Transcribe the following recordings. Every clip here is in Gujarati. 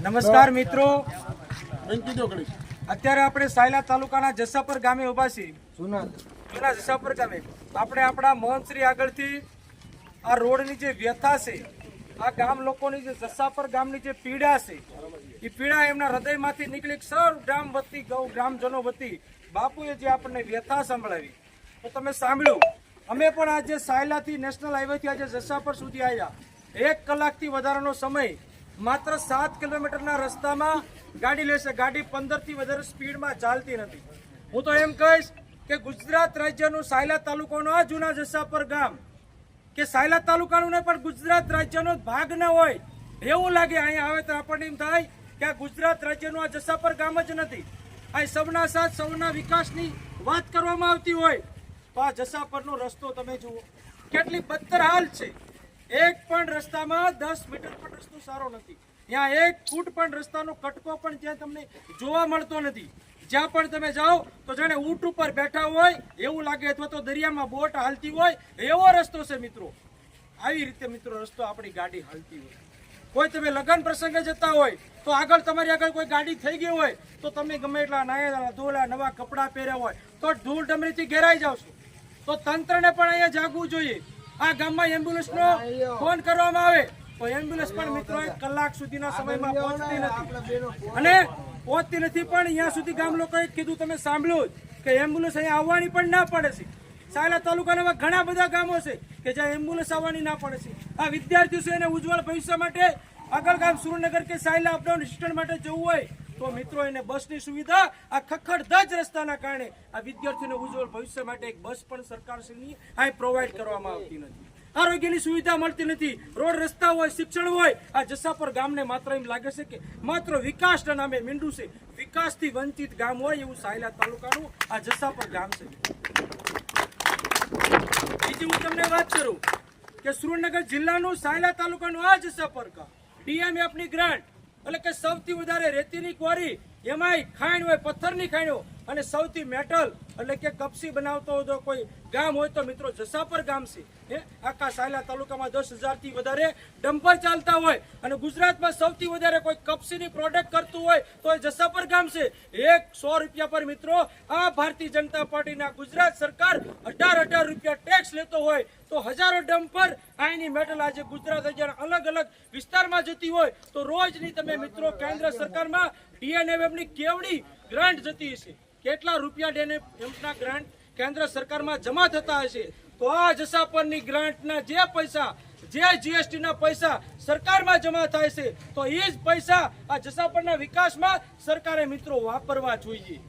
નમસ્કાર મિત્રો, અત્યારે આપણે સાયલા તાલુકાના જસાપર ગામે ઉભા છીએ. જૂના જસાપર ગામે આપણે આપણા મોહનશ્રી આગળથી આ રોડની જે વ્યથા છે, આ ગામ લોકોની જે જસાપર ગામની જે પીડા છે, એ પીડા એમના હૃદયમાંથી નીકળી સૌ ગ્રામ વતી ગ્રામજનો વતી બાપુએ જે આપણને વ્યથા સંભળાવી તો તમે સાંભળ્યું. અમે પણ આજે સાયલાથી નેશનલ હાઈવેથી આજે જસાપર સુધી આવ્યા. 1 કલાકથી વધારાનો સમય માત્ર 7 કિલોમીટરના રસ્તામાં ગાડી લેશે. ગાડી 15થી વધારે સ્પીડમાં ચાલતી નથી. હું તો એમ કહીશ કે ગુજરાત રાજ્યનું સાયલા તાલુકાનું આ જૂના જસાપર ગામ કે સાયલા તાલુકાનું ને પણ ગુજરાત રાજ્યનો ભાગ ન હોય એવું લાગે. અહીંયા આવે તો આપણને એમ થાય કે આ ગુજરાત રાજ્યનું આ જસાપર ગામ જ નથી. અહીં સૌના સાથ સૌના વિકાસની વાત કરવામાં આવતી હોય તો આ જસાપરનો રસ્તો તમે જુઓ કેટલી બદતર હાલ છે. એક પણ રસ્તામાં 10 મીટર પણ રસ્તો સારો નથી. ત્યાં 1 ફૂટ પણ રસ્તાનો કટકો પણ ત્યાં તમને જોવા મળતો નથી. જ્યાં પણ તમે જાઓ તો જાણે ઊંટ ઉપર બેઠા હોય એવું લાગે, અથવા તો દરિયામાં બોટ હાલતી હોય એવો રસ્તો છે મિત્રો. આવી રીતે મિત્રો રસ્તો આપણી ગાડી હાલતી હોય. કોઈ તમે લગ્ન પ્રસંગે જતા હોય તો આગળ તમારી આગળ કોઈ ગાડી થઈ ગઈ હોય તો તમે ગમે એટલા નાયા ધોલા નવા કપડાં પહેર્યા હોય તો ધૂળ ડમરીથી ઘેરાઈ જાવ છો. તો તંત્રને પણ અહીંયા જાગવું જોઈએ. આ ગામમાં એમ્બ્યુલન્સનો ફોન કરવામાં આવે તો એમ્બ્યુલન્સ પણ મિત્રો 1 કલાક સુધીના સમયમાં પહોંચતી નથી અને પહોંચતી નથી. પણ અહીંયા સુધી ગામ લોકોએ કીધું, તમે સાંભળ્યું કે એમ્બ્યુલન્સ અહીંયા આવવાની પણ ના પડે છે. સાયલા તાલુકાના ઘણા બધા ગામો છે કે જ્યાં એમ્બ્યુલન્સ આવવાની ના પડે છે. આ વિદ્યાર્થીઓ છે એને ઉજ્જવળ ભવિષ્ય માટે આગળ ગામ સુરેન્દ્રનગર કે સાયલા અપડાઉન શિક્ષણ માટે જવું હોય તો મિત્રો એને બસની સુવિધા આ ખખડધજ રસ્તાના કારણે આ વિદ્યાર્થીઓને ઉજ્જવળ ભવિષ્ય માટે એક બસ પણ સરકારશ્રીની અહીં પ્રોવાઈડ કરવામાં આવતી નથી. આરોગ્યની સુવિધા મળતી નથી. રોડ રસ્તા હોય, શિક્ષણ હોય, આ જસાપર ગામને માત્ર એમ લાગે છે કે માત્ર વિકાસના નામે મીંડું છે. વિકાસથી વંચિત ગામ હોય એવું સાયલા તાલુકાનું આ જસાપર ગામ છે. બીજી હું તમને વાત કરું કે સુરેન્દ્રનગર જિલ્લાનું સાયલા તાલુકાનું આ જસાપર ગામ ડીએમએફની ગ્રાન્ટ એટલે કે સૌથી વધારે રેતીની ક્વોરી, એમાંય ખાણ હોય, પથ્થરની ખાણો અને સૌથી મેટલ એટલે કે કપસી બનાવતો હોય કોઈ ગામ હોય તો મિત્રો જસાપર ગામ છે. આખા સાયલા તાલુકામાં 10,000થી વધારે ડમ્પર ચાલતા હોય અને ગુજરાતમાં સૌથી વધારે કોઈ કપસીની પ્રોડક્ટ કરતું હોય તો એ જસાપર ગામ છે. 100 રૂપિયા પર મિત્રો આ ભારતીય જનતા પાર્ટીના ગુજરાત સરકાર 18 રૂપિયા ટેક્સ લેતો હોય તો હજારો ડમ્પર અહીંની મેટલ આજે ગુજરાત રાજ્યના અલગ અલગ વિસ્તારમાં જતી હોય તો રોજની તમે મિત્રો કેન્દ્ર સરકારમાં ડીએનએફની કેવડી ગ્રાન્ટ જતી હશે. કેટલા રૂપિયા ડીએનએફના ગ્રાન્ટ કેન્દ્ર સરકારમાં જમા થતા હશે તો આ જસાપરની ગ્રાન્ટના જે પૈસા, જે જીએસટીના પૈસા સરકારમાં જમા થાય છે તો એ જ પૈસા આ જસાપરના વિકાસમાં સરકારે મિત્રો વાપરવા જોઈએ.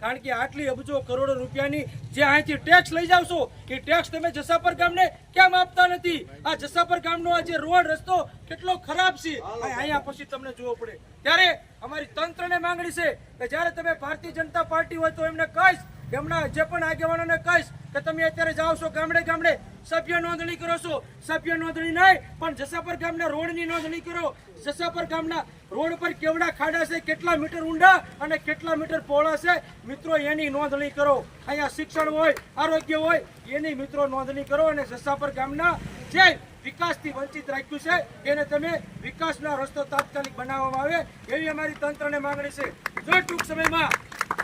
કારણ કે આટલી અબજો કરોડો રૂપિયાની જે અહીંથી ટેક્સ લઈ જાવ છો એ ટેક્સ તમે જસાપર ગામને કેમ આપતા નથી? આ જસાપર ગામનો આ જે રોડ રસ્તો કેટલો ખરાબ છે અહીંયા પછી તમને જોવો પડે. ત્યારે અમારી તંત્રને માંગણી છે કે જ્યારે તમે ભારતીય જનતા પાર્ટી હોય તો એમને કહીશ, એમના જે પણ આગેવાનોને કહીશ કે તમે અત્યારે જાઓ છો ગામડે ગામડે સભ્ય નોંધણી કરો છો. સભ્ય નોંધણી નહીં પણ જસાપર ગામના રોડની નોંધણી કરો. જસાપર ગામના રોડ પર કેવડા ખાડા છે, કેટલા મીટર ઊંડા અને કેટલા મીટર પહોળા છે મિત્રો એની નોંધણી કરો. અહીંયા શિક્ષણ હોય, આરોગ્ય હોય એની મિત્રો નોંધણી કરો અને જસાપર ગામના જે વિકાસથી વંચિત રાખ્યું છે એને તમે વિકાસના રસ્તો તાત્કાલિક બનાવવામાં આવે એવી અમારી તંત્રને માંગણી છે. જો ટૂંક સમયમાં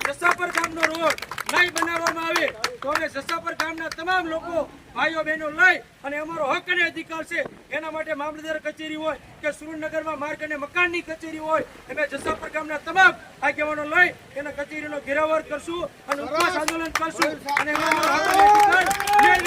જસાપર ગામનો રોડ નહીં બનાવવામાં આવે તો અમે જસાપર ગામના તમામ લોકો, ભાઈઓ બહેનો લઈ અને અમારો હક અને અધિકાર છે એના માટે મામલતદાર કચેરી હોય કે સુરેન્દ્રનગરમાં માર્ગ અને મકાનની કચેરી હોય અમે જસાપર ગામના તમામ આગેવાનો લઈ એના કચેરીનો ઘેરાવ કરશું અને ઉપવાસ આંદોલન કરશું અને